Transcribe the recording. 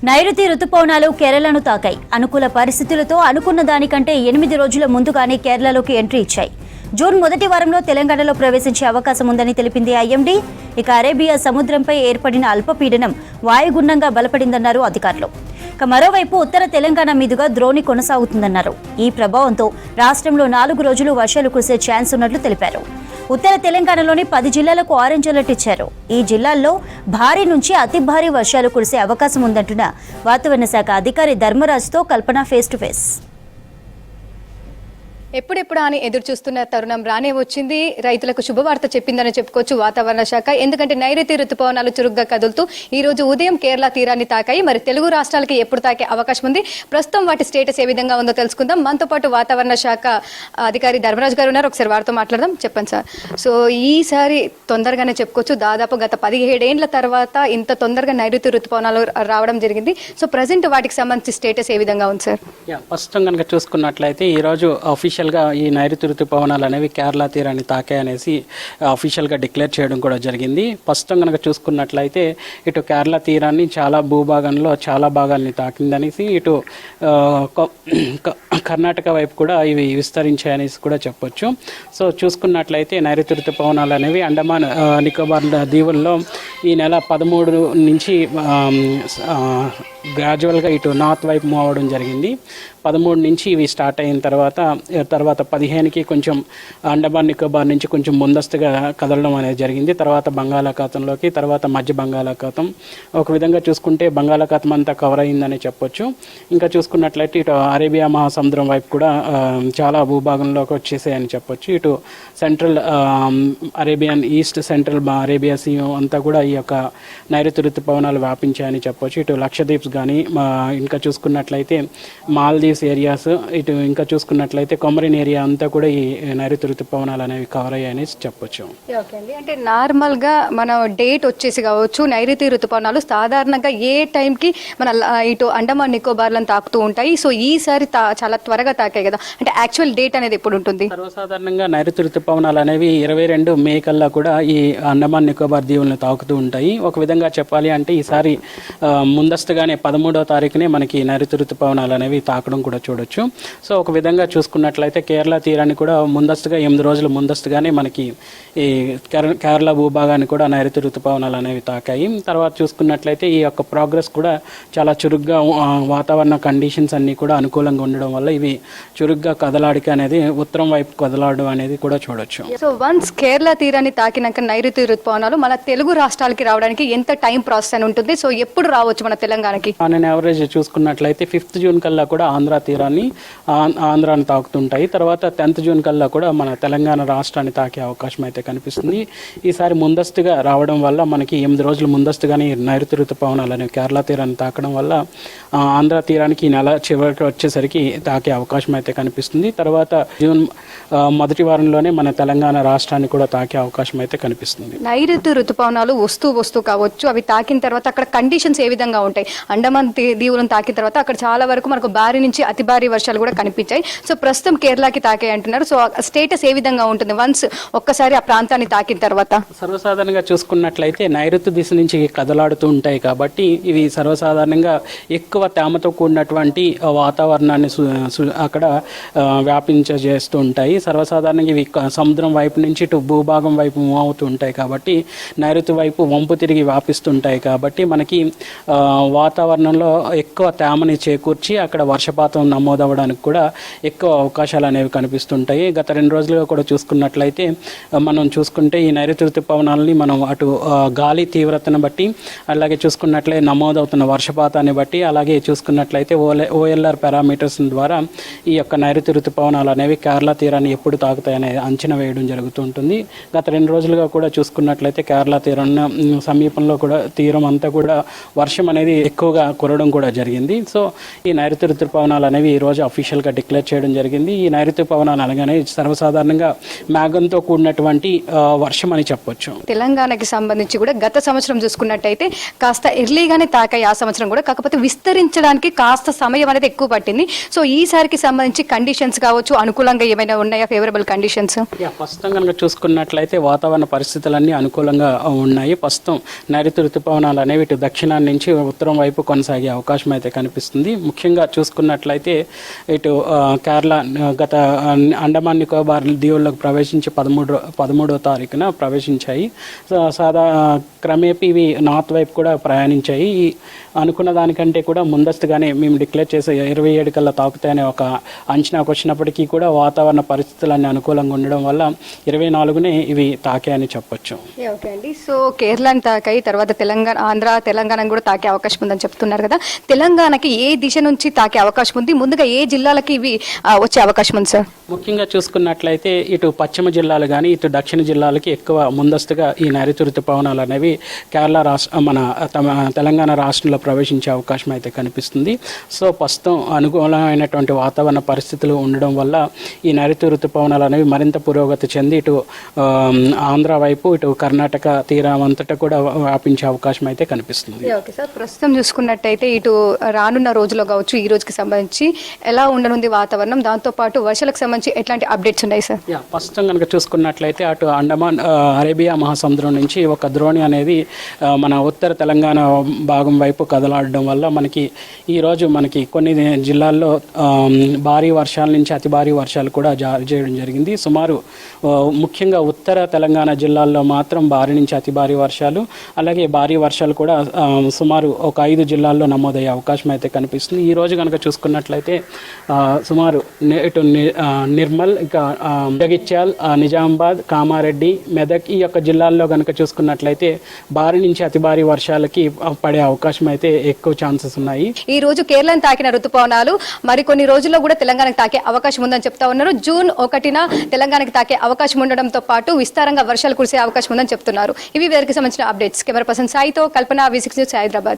నైరుతి రుతుపవనాలు కేరళను తాకాయి. అనుకూల పరిస్థితులతో అనుకున్న దానికంటే 8 రోజుల ముందుగానే కేరళలోకి ఎంట్రీ ఇచ్చాయి. జూన్ మొదటి వారంలో తెలంగాణలో ప్రవేశించే అవకాశం ఉందని తెలిపింది ఐఎండీ. ఇక అరేబియా సముద్రంపై ఏర్పడిన అల్పపీడనం వాయుగుండంగా బలపడిందన్నారు అధికారులు. మరోవైపు ఉత్తర తెలంగాణ మీదుగా ద్రోణి కొనసాగుతుందన్నారు. ఈ ప్రభావంతో రాష్ట్రంలో 4 రోజులు వర్షాలు కురిసే ఛాన్స్ ఉన్నట్లు తెలిపారు. ఉత్తర తెలంగాణలోని 10 జిల్లాలకు ఆరెంజ్ అలర్ట్ ఇచ్చారు. ఈ జిల్లాల్లో భారీ నుంచి అతి భారీ వర్షాలు కురిసే అవకాశం ఉందంటున్న వాతావరణ శాఖ అధికారి ధర్మరాజ్తో కల్పన ఫేస్ టు ఫేస్. ఎప్పుడెప్పుడా అని ఎదురు చూస్తున్న తరుణం రానే వచ్చింది. రైతులకు శుభవార్త చెప్పిందని చెప్పుకోవచ్చు వాతావరణ శాఖ. ఎందుకంటే నైరుతి రుతుపవనాలు చురుగ్గా కదులుతూ ఈ రోజు ఉదయం కేరళ తీరాన్ని తాకాయి. మరి తెలుగు రాష్ట్రాలకి ఎప్పుడు తాకే అవకాశం ఉంది, ప్రస్తుతం వాటి స్టేటస్ ఏ విధంగా ఉందో తెలుసుకుందాం. మనతో పాటు వాతావరణ శాఖ అధికారి ధర్మరాజ్ గారు ఉన్నారు. ఒకసారి వారితో మాట్లాడదాం. చెప్పండి సార్. సో ఈసారి తొందరగానే చెప్పుకోవచ్చు, దాదాపు గత 17 ఏళ్ల తర్వాత ఇంత తొందరగా నైరుతి రుతుపవనాలు రావడం జరిగింది. సో ప్రజెంట్ వాటికి సంబంధించి స్టేటస్ ఏ విధంగా ఉంది సార్? ప్రస్తుతం కనుక చూసుకున్నట్లయితే ఈ రోజు అఫీషియల్గా ఈ నైరుతి ఋతుపవనాలు అనేవి కేరళ తీరాన్ని తాకాయనేసి అఫీషియల్గా డిక్లేర్ చేయడం కూడా జరిగింది. ప్రస్తుతం కనుక చూసుకున్నట్లయితే ఇటు కేరళ తీరాన్ని చాలా భూభాగంలో చాలా భాగాల్ని తాకిందనేసి, ఇటు కర్ణాటక వైపు కూడా ఇవి విస్తరించాయనేసి కూడా చెప్పొచ్చు. సో చూసుకున్నట్లయితే నైరుతి ఋతుపవనాలు అనేవి అండమాన్ నికోబార్ దీవుల్లో ఈ నెల 13 నుంచి గ్రాడ్యువల్గా ఇటు నార్త్ వైపు మూవ్ అవ్వడం జరిగింది. 13 నుంచి ఇవి స్టార్ట్ అయిన తర్వాత 15కి కొంచెం అండమాన్ నికోబార్ నుంచి కొంచెం ముందస్తుగా కదలడం అనేది జరిగింది. తర్వాత బంగాళాఖాతంలోకి, తర్వాత మధ్య బంగాళాఖాతం, ఒక విధంగా చూసుకుంటే బంగాళాఖాతం అంతా కవర్ అయిందని చెప్పొచ్చు. ఇంకా చూసుకున్నట్లయితే ఇటు అరేబియా మహాసముద్రం వైపు కూడా చాలా భూభాగంలోకి వచ్చేసాయని చెప్పొచ్చు. ఇటు central Arabian east central Arabia sea అంతా కూడా ఈ యొక్క నైరుతి ఋతుపవనాలు వ్యాపించాయని చెప్పొచ్చు. ఇటు లక్షద్వీప్స్ కానీ, ఇంకా చూసుకున్నట్లయితే మాల్దీవ్స్ ఏరియాస్, ఇటు ఇంకా చూసుకున్నట్లయితే కొమరిన్ ఏరియా అంతా కూడా ఈ నైరుతి ఋతుపవనాలు అనేవి కవర్ అయ్యాయని చెప్పొచ్చు. అంటే నార్మల్ గా మన డేట్ వచ్చేసి కావచ్చు, నైరుతి ఋతుపవనాలు సాధారణంగా ఏ టైంకి మన ఇటు అండమాన్ నికోబార్లను తాకుతూ ఉంటాయి. సో ఈసారి చాలా త్వరగా తాకాయి కదా, అంటే యాక్చువల్ డేట్ అనేది ఎప్పుడు ఉంటుంది? సర్వసాధారణంగా నైరుతి ఋతుపవనాలు అనేవి 22 మే కల్లా కూడా ఈ అండమాన్ నికోబార్ దీవులను తాకుతూ ఉంటాయి. ఒక విధంగా చెప్పాలి అంటే ఈసారి ముందస్తుగానే 13వ తారీఖునే మనకి నైరుతి ఋతుపవనాలు అనేవి తాకడం కూడా చూడొచ్చు. సో ఒక విధంగా చూసుకున్నట్లయితే కేరళ తీరాన్ని కూడా ముందస్తుగా 8 రోజుల ముందస్తుగానే మనకి ఈ కేరళ భూభాగాన్ని కూడా నైరుతి ఋతుపవనాలు అనేవి తాకాయి. తర్వాత చూసుకున్నట్లయితే ఈ యొక్క ప్రోగ్రెస్ కూడా చాలా చురుగ్గా వాతావరణ కండిషన్స్ అన్నీ కూడా అనుకూలంగా ఉండడం వల్ల ఇవి చురుగ్గా కదలాడిక అనేది ఉత్తరం వైపు కదలాడడం అనేది కూడా చూడొచ్చు. సో వన్స్ కేరళ తీరాన్ని తాకినాక నైరుతి ఋతుపవనాలు మన తెలుగు రాష్ట్రాలకి రావడానికి ఎంత టైం ప్రాసెస్ అని ఉంటుంది? సో ఎప్పుడు రావచ్చు మన తెలంగాణకి? నేను యావరేజ్ చూసుకున్నట్లయితే 5th జూన్ కల్లా కూడా ఆంధ్ర తీరాన్ని ఆంధ్రాన్ని తాకుతుంటాయి. తర్వాత 10th జూన్ కల్లా కూడా మన తెలంగాణ రాష్ట్రాన్ని తాకే అవకాశం అయితే కనిపిస్తుంది. ఈసారి ముందస్తుగా రావడం వల్ల మనకి 8 రోజులు ముందస్తుగానే నైరుతి ఋతుపవనాలు అనేవి కేరళ తీరాన్ని తాకడం వల్ల ఆంధ్ర తీరానికి ఈ నెల చివరికి వచ్చేసరికి తాకే అవకాశం అయితే కనిపిస్తుంది. తర్వాత జూన్ మొదటి వారంలోనే మన తెలంగాణ రాష్ట్రాన్ని కూడా తాకే అవకాశం అయితే కనిపిస్తుంది. నైరుతి ఋతుపవనాలు వస్తూ కావచ్చు, అవి తాకిన తర్వాత అక్కడ కండిషన్స్ ఏ విధంగా ఉంటాయి? అండమాన్ దీవులను తాకిన తర్వాత అక్కడ చాలా వరకు మనకు భారీ నుంచి అతి భారీ వర్షాలు కూడా కనిపించాయి. సో ప్రస్తుతం కేరళకి తాకాయి అంటున్నారు. సో స్టేటస్ ఏ విధంగా ఉంటుంది వన్స్ ఒక్కసారి ఆ ప్రాంతాన్ని తాకిన తర్వాత? సర్వసాధారణంగా చూసుకున్నట్లయితే నైరుతి దిశ నుంచి కదలాడుతూ ఉంటాయి కాబట్టి ఇవి సర్వసాధారణంగా ఎక్కువ తేమతో కూడినటువంటి వాతావరణాన్ని అక్కడ వ్యాపించేస్తూ ఉంటాయి. సర్వసాధారణంగా ఇవి సముద్రం వైపు నుంచి ఇటు భూభాగం వైపు మూవ్ అవుతూ ఉంటాయి కాబట్టి నైరుతి వైపు వంపు తిరిగి వ్యాపిస్తుంటాయి కాబట్టి మనకి వాతావరణంలో ఎక్కువ తేమని చేకూర్చి అక్కడ వర్షపాతం నమోదవడానికి కూడా ఎక్కువ అవకాశాలు అనేవి కనిపిస్తుంటాయి. గత 2 రోజులుగా కూడా చూసుకున్నట్లయితే మనం చూసుకుంటే ఈ నైరుతి ఋతుపవనాలని మనం అటు గాలి తీవ్రతను బట్టి, అలాగే చూసుకున్నట్లయితే నమోదవుతున్న వర్షపాతాన్ని బట్టి, అలాగే చూసుకున్నట్లయితే ఓఎల్ఆర్ పారామీటర్స్ ద్వారా ఈ యొక్క నైరుతి ఋతుపవనాలు అనేవి కేరళ తీరాన్ని ఎప్పుడు తాకుతాయనే అంచనా వేయడం జరుగుతుంటుంది. గత 2 రోజులుగా కూడా చూసుకున్నట్లయితే కేరళ తీరం సమీపంలో కూడా తీరం అంతా కూడా వర్షం అనేది ఎక్కువగా కురవడం కూడా జరిగింది. సో ఈ నైరుతి ఋతుపవనాలు ఋతుపవనాలు అనేవి ఈ రోజు అఫీషియల్గా డిక్లేర్ చేయడం జరిగింది. ఈ నైరుతి పవనాలు అనగానే సర్వసాధారణంగా మేఘంతో కూడినటువంటి వర్షం అని చెప్పొచ్చు. తెలంగాణకి సంబంధించి కూడా గత సంవత్సరం చూసుకున్నట్టయితే కాస్త ఎర్లీగానే తాకాయి ఆ సంవత్సరం కూడా, కాకపోతే విస్తరించడానికి కాస్త సమయం అనేది ఎక్కువ పట్టింది. సో ఈసారికి సంబంధించి కండిషన్స్ కావచ్చు అనుకూలంగా ఏమైనా ఉన్నాయా, ఫేవరబుల్ కండిషన్స్? ప్రస్తుతం కనుక చూసుకున్నట్లయితే వాతావరణ పరిస్థితులన్నీ అనుకూలంగా ఉన్నాయి. ప్రస్తుతం నైరుతి ఋతుపవనాలు అనేవి ఇటు దక్షిణాన్ని నుంచి ఉత్తరం వైపు కొనసాగే అవకాశం అయితే కనిపిస్తుంది. ముఖ్యంగా చూసుకున్నట్లయితే ఇటు కేరళ గత అండమాన్ నికోబార్ దీవుల్లోకి ప్రవేశించి 13వ తారీఖున ప్రవేశించాయి. క్రమేపీ ఇవి నార్త్ వైపు కూడా ప్రయాణించాయి. అనుకున్న దానికంటే కూడా ముందస్తుగానే మేము డిక్లేర్ చేసే 27 కల్లా తాకుతాయనే ఒక అంచనాకు వచ్చినప్పటికీ కూడా వాతావరణ పరిస్థితులన్నీ అనుకూలంగా ఉండడం వల్ల 24నే ఇవి తాకాయని చెప్పొచ్చు. ఓకే అండి. సో కేరళని తాకాయి, తర్వాత తెలంగాణ కూడా తాకే అవకాశం ఉందని చెప్తున్నారు కదా. తెలంగాణకి ఏ దిశ నుంచి తాకే అవకాశం ఉంది, ముందుగా ఏ జిల్లాలకి ఇవి వచ్చే అవకాశం ఉంది సార్? ముఖ్యంగా చూసుకున్నట్లయితే ఇటు పశ్చిమ జిల్లాలు కానీ ఇటు దక్షిణ జిల్లాలకి ఎక్కువ ముందస్తుగా ఈ నైరుతి ఋతుపవనాలు అనేవి కేరళ తెలంగాణ రాష్ట్రంలో ప్రవేశించే అవకాశం అయితే కనిపిస్తుంది. సో ప్రస్తుతం అనుకూలమైనటువంటి వాతావరణ పరిస్థితులు ఉండడం వల్ల ఈ నైరుతి ఋతుపవనాలు అనేవి మరింత పురోగతి చెంది ఇటు ఆంధ్ర వైపు ఇటు కర్ణాటక తీరం అంతటా కూడా వ్యాపించే అవకాశం అయితే కనిపిస్తుంది. ఓకే సార్, ప్రస్తుతం చూసుకున్నట్టయితే ఇటు రానున్న రోజుల్లో కావచ్చు ఈ రోజుకి సంబంధించి ఎలా ఉండనుంది వాతావరణం, దాంతోపాటు వర్షాలకు సంబంధించి ఎట్లాంటి అప్డేట్స్ ఉన్నాయి సార్? ప్రస్తుతం కనుక చూసుకున్నట్లయితే అటు అండమాన్ అరేబియా మహాసముద్రం నుంచి ఒక ద్రోణి అనేది మన ఉత్తర తెలంగాణ భాగం వైపు కదలాడడం వల్ల ఈరోజు మనకి కొన్ని జిల్లాల్లో భారీ వర్షాల నుంచి అతి భారీ వర్షాలు కూడా జారీ చేయడం జరిగింది. సుమారు ముఖ్యంగా ఉత్తర తెలంగాణ జిల్లాల్లో మాత్రం భారీ నుంచి అతి భారీ వర్షాలు, అలాగే భారీ వర్షాలు కూడా సుమారు ఒక 5 జిల్లాల్లో నమోదయ్యే అవకాశం అయితే కనిపిస్తుంది. ఈ రోజు కనుక చూసుకున్నట్లయితే సుమారు ఇటు నిర్మల్, ఇంకా జగిత్యాల్, నిజామాబాద్, కామారెడ్డి, మెదక్ ఈ యొక్క జిల్లాల్లో కనుక చూసుకున్నట్లయితే భారీ నుంచి అతి భారీ వర్షాలకి పడే అవకాశం అయితే ఎక్కువ ఛాన్సెస్ ఉన్నాయి. ఈ రోజు కేరళను తాకిన ఋతుపవనాలు మరికొన్ని రోజుల్లో కూడా తెలంగాణకు తాకే అవకాశం ఉందని చెప్తా ఉన్నారు. జూన్ 1న తెలంగాణకు తాకే అవకాశం ఉండడంతో పాటు విస్తారంగా వర్షాలు కురిసే అవకాశం ఉందని చెప్తున్నారు. ఇవి వీరికి సంబంధించిన అప్డేట్స్. కెమెరా పర్సన్ సాయితో కల్పన, V6 న్యూస్, హైదరాబాద్.